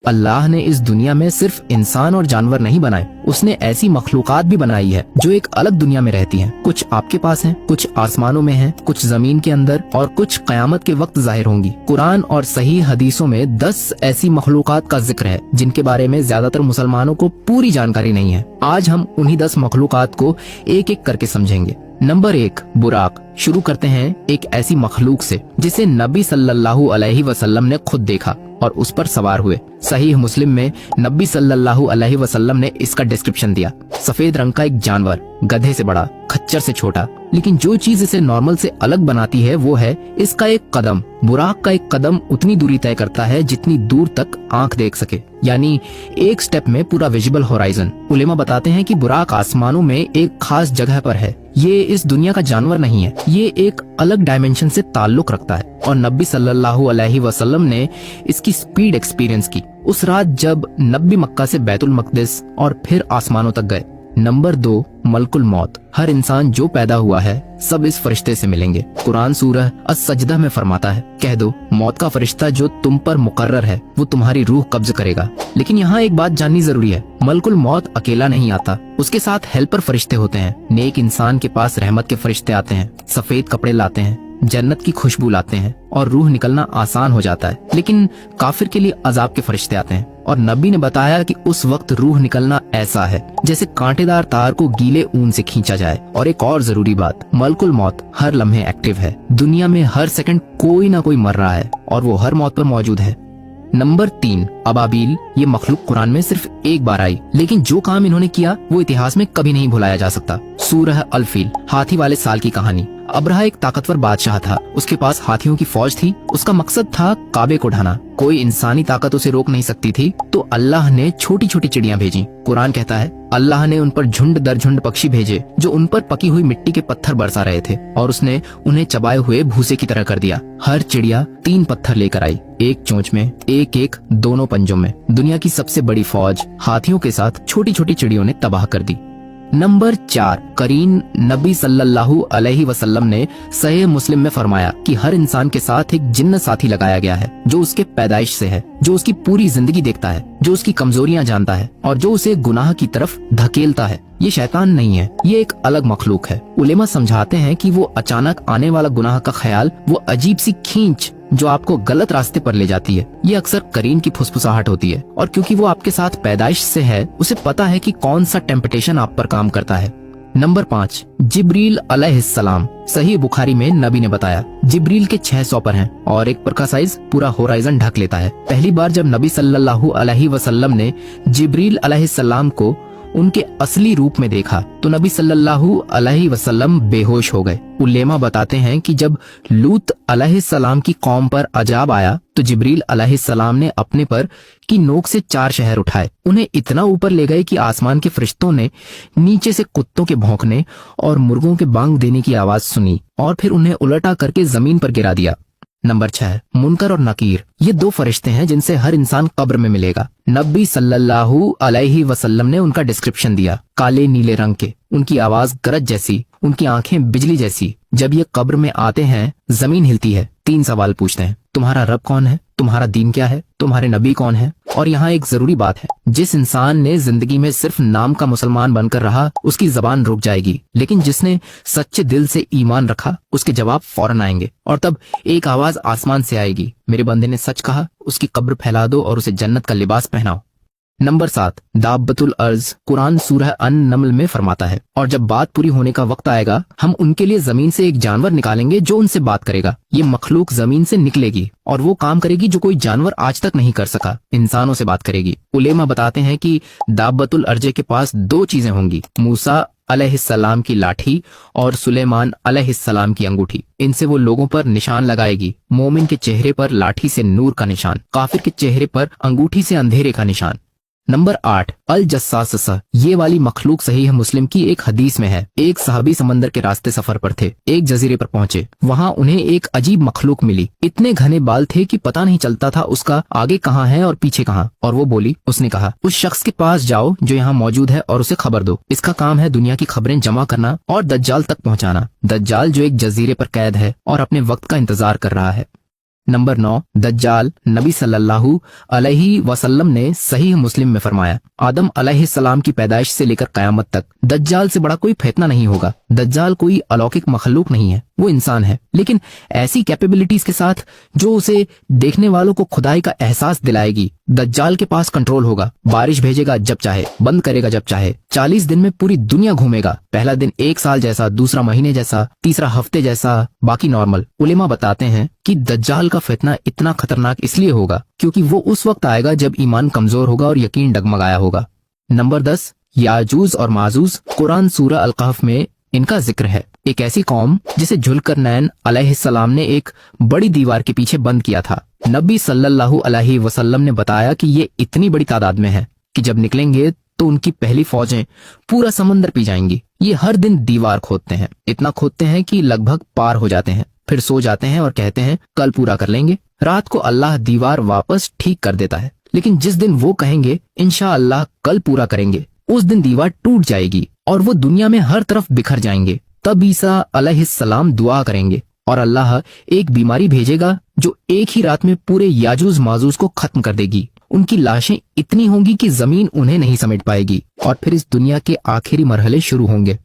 अल्लाह ने इस दुनिया में सिर्फ इंसान और जानवर नहीं बनाए, उसने ऐसी मखलूकात भी बनाई है जो एक अलग दुनिया में रहती हैं। कुछ आपके पास हैं, कुछ आसमानों में हैं, कुछ जमीन के अंदर और कुछ क़यामत के वक्त जाहिर होंगी। कुरान और सही हदीसों में 10 ऐसी मखलूकात का जिक्र है जिनके बारे में ज्यादातर मुसलमानों को पूरी जानकारी नहीं है। आज हम उन्हीं 10 मखलूकात को एक एक करके समझेंगे। नंबर 1, बुराक। शुरू करते हैं एक ऐसी मखलूक से जिसे नबी सल्लल्लाहु अलैहि वसल्लम ने खुद देखा और उस पर सवार हुए। सहीह मुस्लिम में नबी सल्लल्लाहु अलैहि वसल्लम ने इसका डिस्क्रिप्शन दिया। सफेद रंग का एक जानवर, गधे से बड़ा, खच्चर से छोटा, लेकिन जो चीज इसे नॉर्मल से अलग बनाती है वो है इसका एक कदम। बुराक का एक कदम उतनी दूरी तय करता है जितनी दूर तक आंख देख सके, यानी एक स्टेप में पूरा विजिबल होराइजन। उलेमा बताते हैं कि बुराक आसमानों में एक खास जगह पर है। ये इस दुनिया का जानवर नहीं है, ये एक अलग डायमेंशन से ताल्लुक रखता है और नबी सल्लल्लाहु अलैहि वसल्लम ने इसकी स्पीड एक्सपीरियंस की उस रात जब नबी मक्का से बैतुल मकदिस और फिर आसमानों तक गए। नंबर 2, मलकुल मौत। हर इंसान जो पैदा हुआ है सब इस फरिश्ते से मिलेंगे। कुरान सूरह अस-सजदा में फरमाता है, कह दो मौत का फरिश्ता जो तुम पर मुकर्रर है वो तुम्हारी रूह कब्ज करेगा। लेकिन यहाँ एक बात जाननी जरूरी है, मलकुल मौत अकेला नहीं आता, उसके साथ हेल्पर फरिश्ते होते हैं। नेक इंसान के पास रहमत के फरिश्ते आते हैं, सफेद कपड़े लाते हैं, जन्नत की खुशबू लाते हैं और रूह निकलना आसान हो जाता है। लेकिन काफिर के लिए अजाब के फरिश्ते आते हैं और नबी ने बताया कि उस वक्त रूह निकलना ऐसा है जैसे कांटेदार तार को गीले ऊन से खींचा जाए। और एक और जरूरी बात, मलकुल मौत हर लम्हे एक्टिव है। दुनिया में हर सेकंड कोई ना कोई मर रहा है और वो हर मौत पर मौजूद है। नंबर 3, अबाबील। ये मखलूक कुरान में सिर्फ एक बार आई, लेकिन जो काम इन्होंने किया वो इतिहास में कभी नहीं भुलाया जा सकता। सूरह अल-फील, हाथी वाले साल की कहानी। अब्रहा एक ताकतवर बादशाह था, उसके पास हाथियों की फौज थी, उसका मकसद था काबे को ढाना। कोई इंसानी ताकत उसे रोक नहीं सकती थी, तो अल्लाह ने छोटी छोटी चिड़ियां भेजी। कुरान कहता है अल्लाह ने उन पर झुंड दर झुंड पक्षी भेजे जो उन पर पकी हुई मिट्टी के पत्थर बरसा रहे थे और उसने उन्हें चबाए हुए भूसे की तरह कर दिया। हर चिड़िया 3 पत्थर लेकर आई, एक चोंच में, एक दोनों पंजों में। दुनिया की सबसे बड़ी फौज हाथियों के साथ छोटी छोटी चिड़ियों ने तबाह कर दी। नंबर 4, करीन। नबी सल्लल्लाहु अलैहि वसल्लम ने सहीह मुस्लिम में फरमाया कि हर इंसान के साथ एक जिन्न साथी लगाया गया है जो उसके पैदाइश से है, जो उसकी पूरी जिंदगी देखता है, जो उसकी कमजोरियां जानता है और जो उसे गुनाह की तरफ धकेलता है। ये शैतान नहीं है, ये एक अलग मखलूक है। उलेमा समझाते हैं कि वो अचानक आने वाला गुनाह का ख्याल, वो अजीब सी खींच जो आपको गलत रास्ते पर ले जाती है, ये अक्सर करीन की फुसफुसाहट होती है। और क्योंकि वो आपके साथ पैदाइश से है, उसे पता है कि कौन सा टेम्पटेशन आप पर काम करता है। नंबर 5, जिब्रील अलैहिस्सलाम। सही बुखारी में नबी ने बताया जिब्रील के 600 पर हैं और एक पर का साइज पूरा होराइजन ढक लेता है। पहली बार जब नबी सल्लल्लाहु अलैहि वसल्लम ने जिब्रील अलैहिस्सलाम को उनके असली रूप में देखा तो नबी सल्लल्लाहु अलैहि वसल्लम बेहोश हो गए। उलेमा बताते हैं कि जब लूत अलैहिस्सलाम की कौम पर अजाब आया तो जिब्रील अलैहिस्सलाम ने अपने पर की नोक से 4 शहर उठाए, उन्हें इतना ऊपर ले गए कि आसमान के फरिश्तों ने नीचे से कुत्तों के भौंकने और मुर्गों के बांग देने की आवाज सुनी और फिर उन्हें उलटा करके जमीन पर गिरा दिया। नंबर 6, मुनकर और नकीर। ये 2 फरिश्ते हैं जिनसे हर इंसान कब्र में मिलेगा। नबी सल्लल्लाहु अलैहि वसल्लम ने उनका डिस्क्रिप्शन दिया, काले नीले रंग के, उनकी आवाज गरज जैसी, उनकी आंखें बिजली जैसी। जब ये कब्र में आते हैं जमीन हिलती है। 3 सवाल पूछते हैं, तुम्हारा रब कौन है, तुम्हारा दीन क्या है, तुम्हारे नबी कौन है। और यहाँ एक जरूरी बात है, जिस इंसान ने जिंदगी में सिर्फ नाम का मुसलमान बनकर रहा उसकी जबान रुक जाएगी, लेकिन जिसने सच्चे दिल से ईमान रखा उसके जवाब फौरन आएंगे। और तब एक आवाज आसमान से आएगी, मेरे बंदे ने सच कहा, उसकी कब्र फैला दो और उसे जन्नत का लिबास पहनाओ। नंबर 7, दाब्बतुल अर्ज। कुरान सूरह अन-नमल में फरमाता है और जब बात पूरी होने का वक्त आएगा हम उनके लिए जमीन से एक जानवर निकालेंगे जो उनसे बात करेगा। ये मखलूक जमीन से निकलेगी और वो काम करेगी जो कोई जानवर आज तक नहीं कर सका, इंसानों से बात करेगी। उलेमा बताते हैं कि दाब्बतुल अर्ज के पास 2 चीजें होंगी, मूसा अलैहिस्सलाम की लाठी और सुलेमान अलैहिस्सलाम की अंगूठी। इनसे वो लोगों पर निशान लगाएगी। मोमिन के चेहरे पर लाठी से नूर का निशान, काफिर के चेहरे पर अंगूठी से अंधेरे का निशान। नंबर 8, अल जस्सास। ये वाली मखलूक सहीह मुस्लिम की एक हदीस में है। एक सहाबी समंदर के रास्ते सफर पर थे, एक जजीरे पर पहुंचे, वहाँ उन्हें एक अजीब मखलूक मिली। इतने घने बाल थे कि पता नहीं चलता था उसका आगे कहाँ है और पीछे कहाँ। और वो बोली, उसने कहा, उस शख्स के पास जाओ जो यहाँ मौजूद है और उसे खबर दो। इसका काम है दुनिया की खबरें जमा करना और दज्जाल तक पहुँचाना। दज्जाल जो एक जजीरे पर कैद है और अपने वक्त का इंतजार कर रहा है। नंबर 9, दज्जाल। नबी सल्लल्लाहु अलैहि वसल्लम ने सही मुस्लिम में फरमाया, आदम अलैहिस्सलाम की पैदाइश से लेकर कयामत तक दज्जाल से बड़ा कोई फितना नहीं होगा। दज्जाल कोई अलौकिक मखलूक नहीं है, वो इंसान है, लेकिन ऐसी कैपेबिलिटीज के साथ जो उसे देखने वालों को खुदाई का एहसास दिलाएगी। दज्जाल के पास कंट्रोल होगा, बारिश भेजेगा जब चाहे, बंद करेगा जब चाहे, 40 दिन में पूरी दुनिया घूमेगा। पहला दिन 1 साल जैसा, दूसरा महीने जैसा, तीसरा हफ्ते जैसा, बाकी नॉर्मल। उलेमा बताते हैं कि दज्जाल का फितना इतना खतरनाक इसलिए होगा क्योंकि वो उस वक्त आएगा जब ईमान कमजोर होगा और यकीन डगमगाया होगा। नंबर 10, याजूज और माजूज। कुरान सूरह अल कहफ में इनका जिक्र है। एक ऐसी कौम जिसे जुल्करनैन अलैहिस्सलाम ने एक बड़ी दीवार के पीछे बंद किया था। नबी सल्लल्लाहु अलैहि वसल्लम ने बताया कि ये इतनी बड़ी तादाद में है कि जब निकलेंगे तो उनकी पहली फौजें पूरा समंदर पी जाएंगी। ये हर दिन दीवार खोदते हैं, इतना खोदते हैं कि लगभग पार हो जाते हैं, फिर सो जाते हैं और कहते हैं कल पूरा कर लेंगे। रात को अल्लाह दीवार वापस ठीक कर देता है, लेकिन जिस दिन वो कहेंगे इंशाअल्लाह कल पूरा करेंगे, उस दिन दीवार टूट जाएगी और वो दुनिया में हर तरफ बिखर जाएंगे। तब ईसा अलैहिस्सलाम दुआ करेंगे और अल्लाह एक बीमारी भेजेगा जो एक ही रात में पूरे याजूज माजूज को खत्म कर देगी। उनकी लाशें इतनी होंगी कि जमीन उन्हें नहीं समेट पाएगी और फिर इस दुनिया के आखिरी मरहले शुरू होंगे।